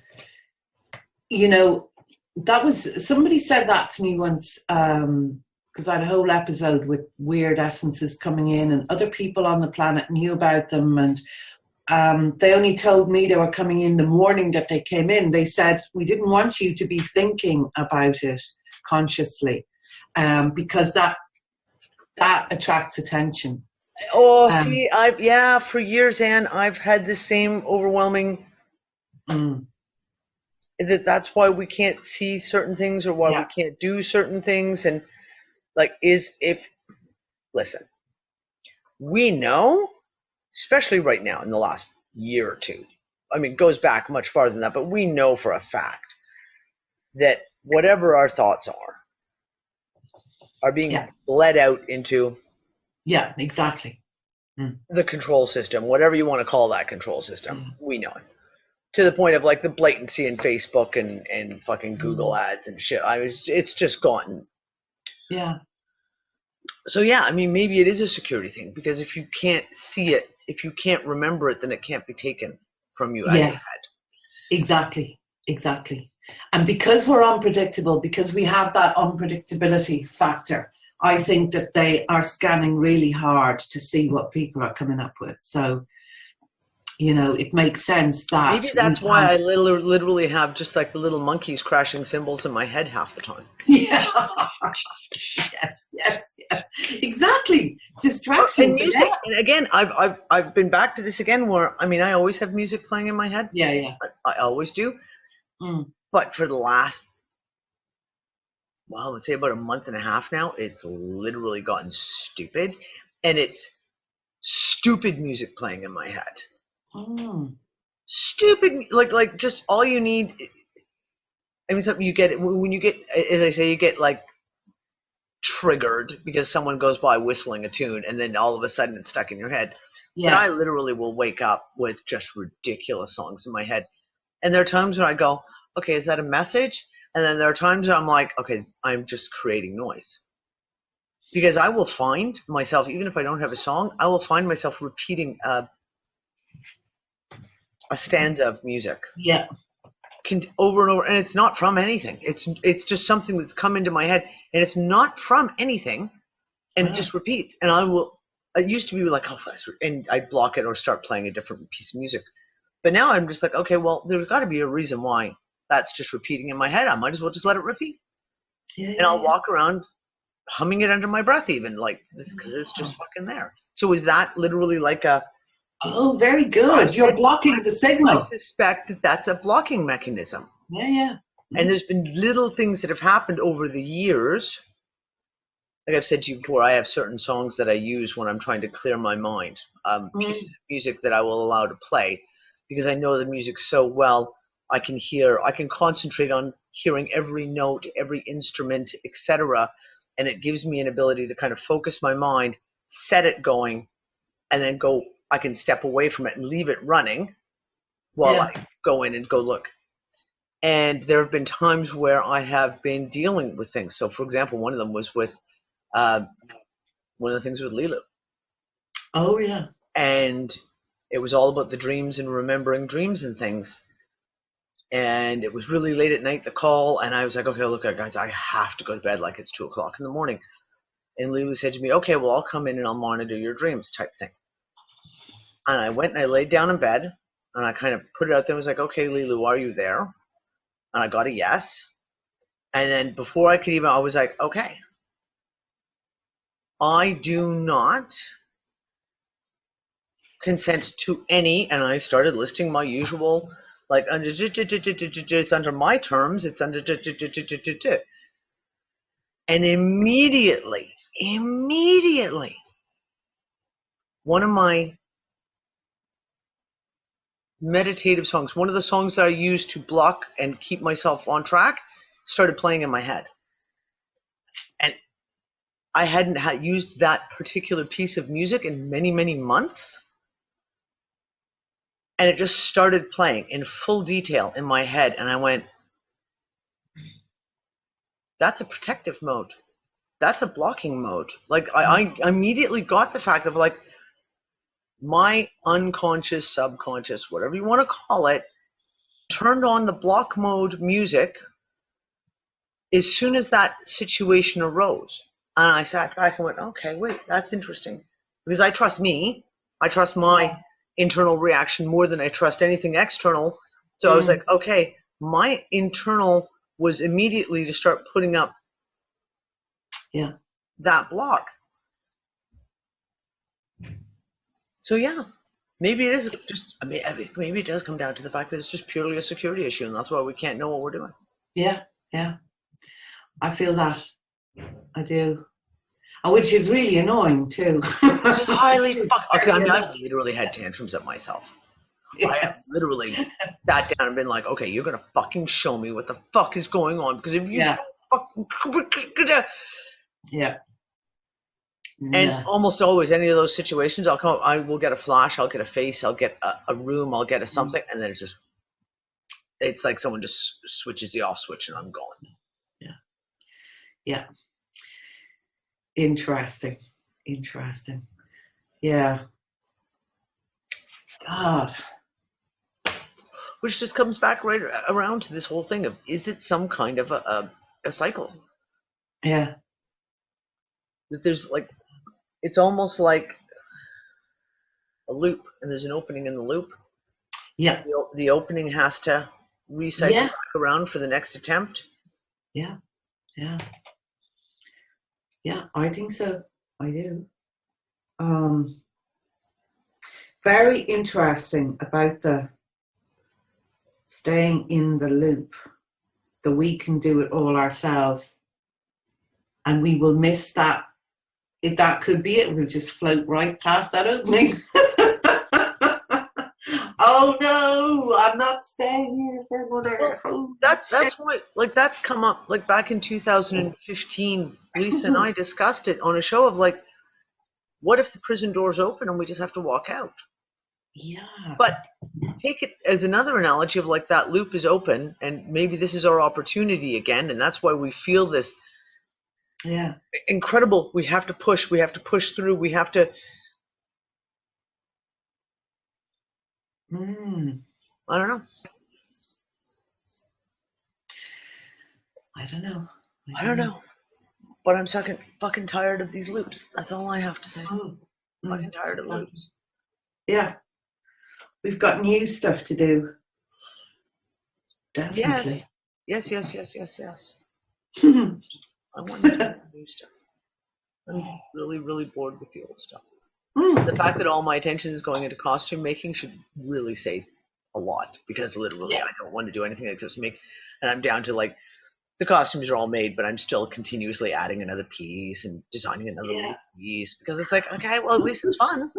you know, that was, somebody said that to me once, because I had a whole episode with weird essences coming in, and other people on the planet knew about them, and they only told me they were coming in the morning that they came in. They said, we didn't want you to be thinking about it consciously, because that attracts attention. Oh, see, for years, Anne, I've had the same overwhelming. That's why we can't see certain things, or why we can't do certain things, and listen, we know, especially right now in the last year or two. I mean, it goes back much farther than that, but we know for a fact that whatever our thoughts are being bled out into. Yeah, exactly. The control system, whatever you want to call that control system, we know it. To the point of like the blatancy in Facebook and fucking Google ads and shit. It's just gotten. Yeah. So yeah, I mean, maybe it is a security thing, because if you can't see it, if you can't remember it, then it can't be taken from you out of your head. Exactly. And because we're unpredictable, because we have that unpredictability factor, I think that they are scanning really hard to see what people are coming up with. So, you know, it makes sense that... Maybe that's why I literally have just like the little monkeys crashing cymbals in my head half the time. Yeah. Yes. Exactly. Distractions. And music, and again, I've been back to this again, where, I mean, I always have music playing in my head. Yeah. I always do. But for the last, let's say about a month and a half now, it's literally gotten stupid, and it's stupid music playing in my head. Stupid, like just all you need. I mean, something you get when you get, as I say, you get like triggered because someone goes by whistling a tune, and then all of a sudden it's stuck in your head. Yeah. But I literally will wake up with just ridiculous songs in my head, and there are times when I go, okay, is that a message? And then there are times where I'm like, okay, I'm just creating noise. Because I will find myself, even if I don't have a song, I will find myself repeating a stanza of music. Yeah. Over and over, and it's not from anything. It's just something that's come into my head, and it's not from anything, and it just repeats. And I used to be like, and I'd block it or start playing a different piece of music. But now I'm just like, okay, well, there's got to be a reason why that's just repeating in my head. I might as well just let it repeat. And I'll walk around humming it under my breath, even, like, because it's just fucking there. So is that literally like a... Oh, very good. You're blocking the signal. I suspect that that's a blocking mechanism. Yeah. And there's been little things that have happened over the years. Like I've said to you before, I have certain songs that I use when I'm trying to clear my mind. Pieces of music that I will allow to play, because I know the music so well. I can concentrate on hearing every note, every instrument, etc. And it gives me an ability to kind of focus my mind, set it going, and then go. I can step away from it and leave it running while I go in and go look. And there have been times where I have been dealing with things. So, for example, one of them was with one of the things with Lulu. Oh, yeah. And it was all about the dreams and remembering dreams and things. And it was really late at night, the call, and I was like, okay, look, guys, I have to go to bed, like it's 2:00 in the morning. And Lulu said to me, okay, well, I'll come in and I'll monitor your dreams type thing. And I went and I laid down in bed, and I kind of put it out there. I was like, okay, Lulu, are you there? And I got a yes. And then before I could even, I was like, okay, I do not consent to any, and I started listing my usual, like, it's under my terms, it's under, and immediately, one of my meditative songs, one of the songs that I use to block and keep myself on track, started playing in my head. I hadn't used that particular piece of music in many, many months. And it just started playing in full detail in my head. And I went, that's a protective mode. That's a blocking mode. Like, I immediately got the fact of, like, my unconscious, subconscious, whatever you want to call it, turned on the block mode music as soon as that situation arose. And I sat back and went, okay, wait, that's interesting. Because I trust me. I trust my internal reaction more than I trust anything external. So I was like, okay, my internal was immediately to start putting up that block. So yeah, maybe it is just, I mean, maybe it does come down to the fact that it's just purely a security issue, and that's why we can't know what we're doing. Yeah, yeah. I feel that. I do. Which is really annoying too. It's highly okay, I mean, I've literally had tantrums at myself. Yes. I have literally sat down and been like, okay, you're gonna fucking show me what the fuck is going on, because if you and almost always any of those situations, I will get a flash, I'll get a face, I'll get a room, I'll get a something, and then it's like someone just switches the off switch and I'm gone. Yeah. Interesting. Yeah. God. Which just comes back right around to this whole thing of, is it some kind of a cycle? Yeah. That there's like, it's almost like a loop, and there's an opening in the loop. Yeah. The opening has to recycle back around for the next attempt. Yeah. Yeah. Yeah, I think so. I do. Very interesting about the staying in the loop, that we can do it all ourselves, and we will miss that. If that could be it, we'll just float right past that opening. Oh no, I'm not staying here for whatever. Well, that's what, like, that's come up, like, back in 2015, Lisa and I discussed it on a show of, like, what if the prison doors open and we just have to walk out? Yeah. But take it as another analogy of, like, that loop is open and maybe this is our opportunity again, and that's why we feel this incredible, we have to push through, we have to I don't know. I don't know. But I'm fucking tired of these loops. That's all I have to say. Fucking tired of loops. Yeah. We've got new stuff to do. Definitely. Yes. I want to do new stuff. I'm really, really bored with the old stuff. The fact that all my attention is going into costume making should really say a lot, because literally I don't want to do anything except make, and I'm down to, like, the costumes are all made, but I'm still continuously adding another piece and designing another piece, because it's like, okay, well, at least it's fun.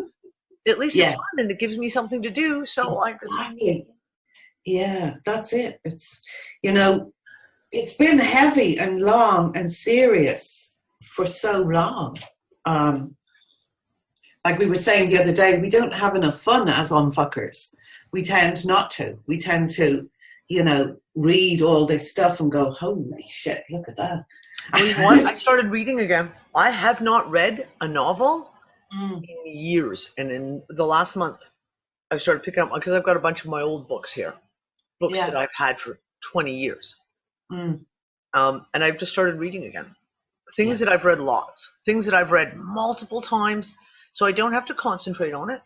At least it's fun, and it gives me something to do. So exactly. Yeah, that's it. It's, it's been heavy and long and serious for so long. Like we were saying the other day, we don't have enough fun as unfuckers. We tend not to. We tend to, read all this stuff and go, holy shit, look at that. Well, you know what? I started reading again. I have not read a novel in years. And in the last month, I've started picking up, because I've got a bunch of my old books here. Books that I've had for 20 years. And I've just started reading again. Things that I've read lots. Things that I've read multiple times. So I don't have to concentrate on it.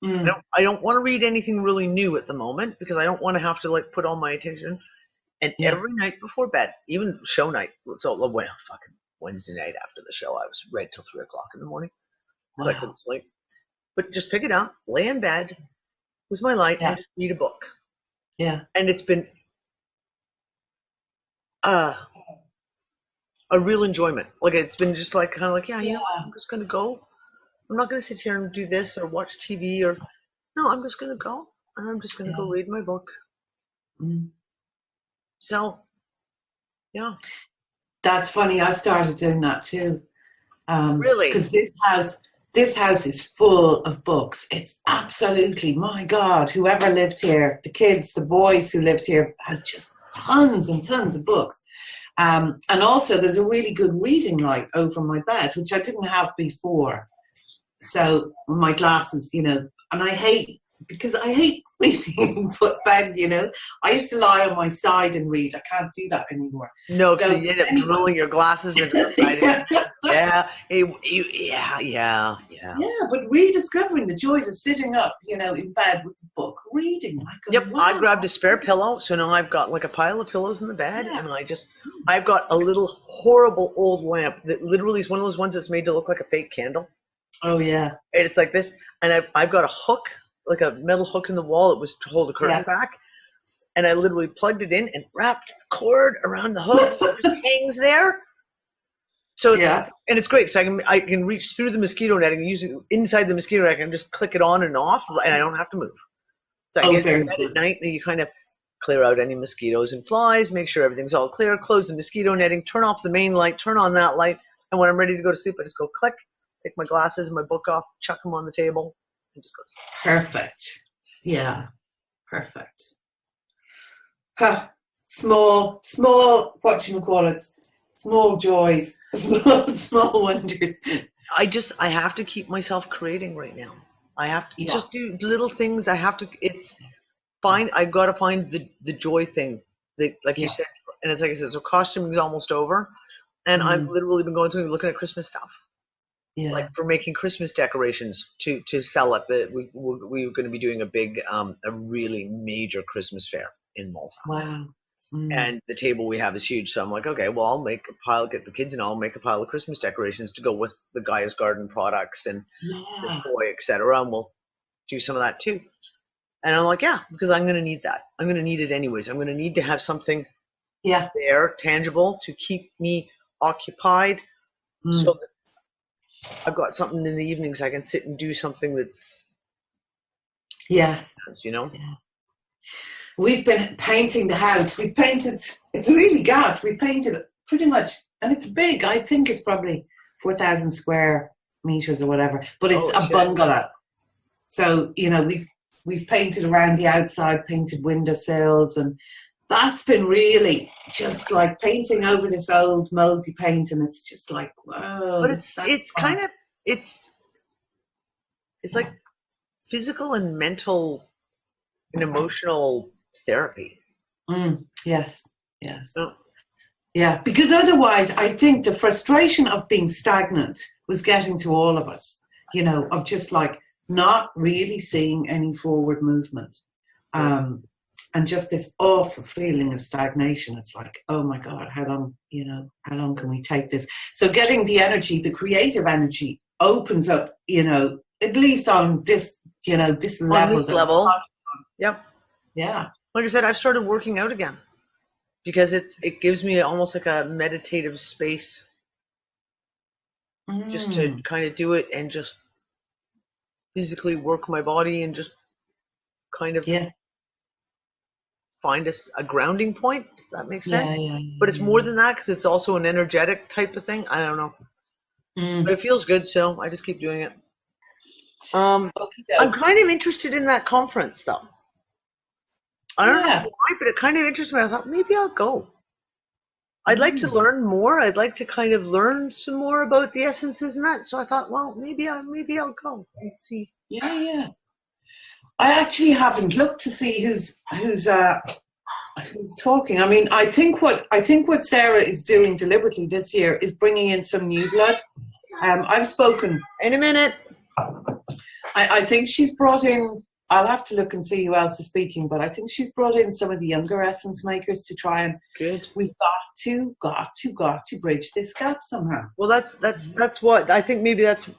I don't want to read anything really new at the moment, because I don't want to have to, like, put all my attention. And every night before bed, even show night, so fucking Wednesday night after the show, I was read till 3 o'clock in the morning. Wow. I couldn't sleep. But just pick it up, lay in bed with my light, and just read a book. Yeah. And it's been a real enjoyment. Like, it's been just like, kind of like, I'm just going to go. I'm not going to sit here and do this or watch TV no, I'm just going to go, and I'm just going to go read my book. So, yeah. That's funny. I started doing that too. Really? Because this house is full of books. It's absolutely, my God, whoever lived here, the kids, the boys who lived here had just tons and tons of books. And also there's a really good reading light over my bed, which I didn't have before. So my glasses, and I hate reading foot bed, I used to lie on my side and read. I can't do that anymore. No, because So you end up drilling your glasses into the side of your head. Yeah. Yeah, but rediscovering the joys of sitting up, in bed with a book, reading. Yep, Wow. I grabbed a spare pillow, so now I've got like a pile of pillows in the bed, and I've got a little horrible old lamp that literally is one of those ones that's made to look like a fake candle. Oh, yeah. And it's like this, and I've got a hook, like a metal hook in the wall that was to hold the curtain back, and I literally plugged it in and wrapped the cord around the hook, so it just hangs there. So and it's great, so I can reach through the mosquito netting, use it inside the mosquito net, I can just click it on and off, and I don't have to move. So I get to bed at night, and you kind of clear out any mosquitoes and flies, make sure everything's all clear, close the mosquito netting, turn off the main light, turn on that light, and when I'm ready to go to sleep, I just go click, take my glasses and my book off, chuck them on the table, and just go to sleep. Perfect. Yeah, perfect. Huh. Small, whatchamacallit, small joys, small wonders. I have to keep myself creating right now. I have to just do little things. It's fine. I've got to find the joy thing that, like you said, and it's like I said, so costuming is almost over, and I've literally been going through looking at Christmas stuff. Yeah. Like for making Christmas decorations to sell it. We were going to be doing a big, a really major Christmas fair in Malta. Wow. And the table we have is huge. So I'm like, okay, well, I'll make a pile, get the kids and I'll make a pile of Christmas decorations to go with the Gaia's Garden products and the toy, etc. And we'll do some of that too. And I'm like, yeah, because I'm going to need that. I'm going to need it anyways. I'm going to need to have something there, tangible, to keep me occupied. So that I've got something in the evenings I can sit and do something that's We've been painting the house. We've painted, it's really gas. We've painted pretty much, and it's big. I think it's probably 4,000 square meters or whatever, but it's a bungalow. So, we've painted around the outside, painted windowsills, and that's been really just like painting over this old moldy paint, and it's just like, whoa. But it's kind of, it's like physical and mental and emotional therapy. Yes. Yeah, because otherwise I think the frustration of being stagnant was getting to all of us, of just like not really seeing any forward movement. And just this awful feeling of stagnation. It's like, oh my God, how long can we take this? So getting the energy, the creative energy opens up, at least on this, this level. On this level. Yep. Yeah. Like I said, I've started working out again because it gives me almost like a meditative space just to kind of do it and just physically work my body and just kind of find a grounding point. Does that make sense? But it's more than that because it's also an energetic type of thing. I don't know. But it feels good, so I just keep doing it. I'm kind of interested in that conference, though. I don't know why, but it kind of interests me. I thought maybe I'll go. I'd like to learn more. I'd like to kind of learn some more about the essences and that. So I thought, well, maybe I'll go and see. Yeah. I actually haven't looked to see who's talking. I mean, I think what Sarah is doing deliberately this year is bringing in some new blood. I've spoken in a minute. I think she's brought in. I'll have to look and see who else is speaking, but I think she's brought in some of the younger essence makers to try and. Good. We've got to bridge this gap somehow. Well, that's what I think. Maybe that's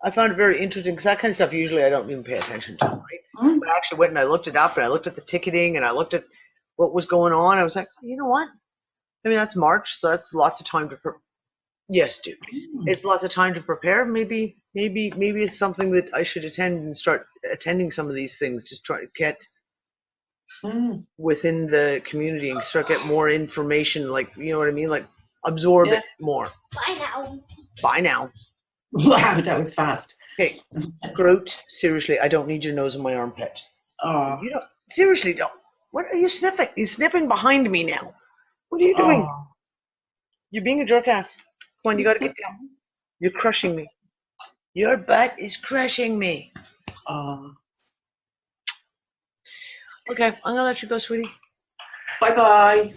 I found it very interesting because that kind of stuff usually I don't even pay attention to. Right? But I actually went and I looked it up and I looked at the ticketing and I looked at what was going on. I was like, you know what? I mean, that's March, so that's lots of time to. Yes, dude. It's lots of time to prepare. Maybe it's something that I should attend and start attending some of these things to try to get within the community and start get more information. Like, you know what I mean? Like absorb it more. Bye now. Wow, that was fast. Okay, Groot, seriously, I don't need your nose in my armpit. Oh. You don't, seriously, don't. What are you sniffing? He's sniffing behind me now. What are you doing? Oh. You're being a jerk ass. Come on, you gotta get down. You're crushing me. Your butt is crushing me. Oh. Okay, I'm gonna let you go, sweetie. Bye-bye.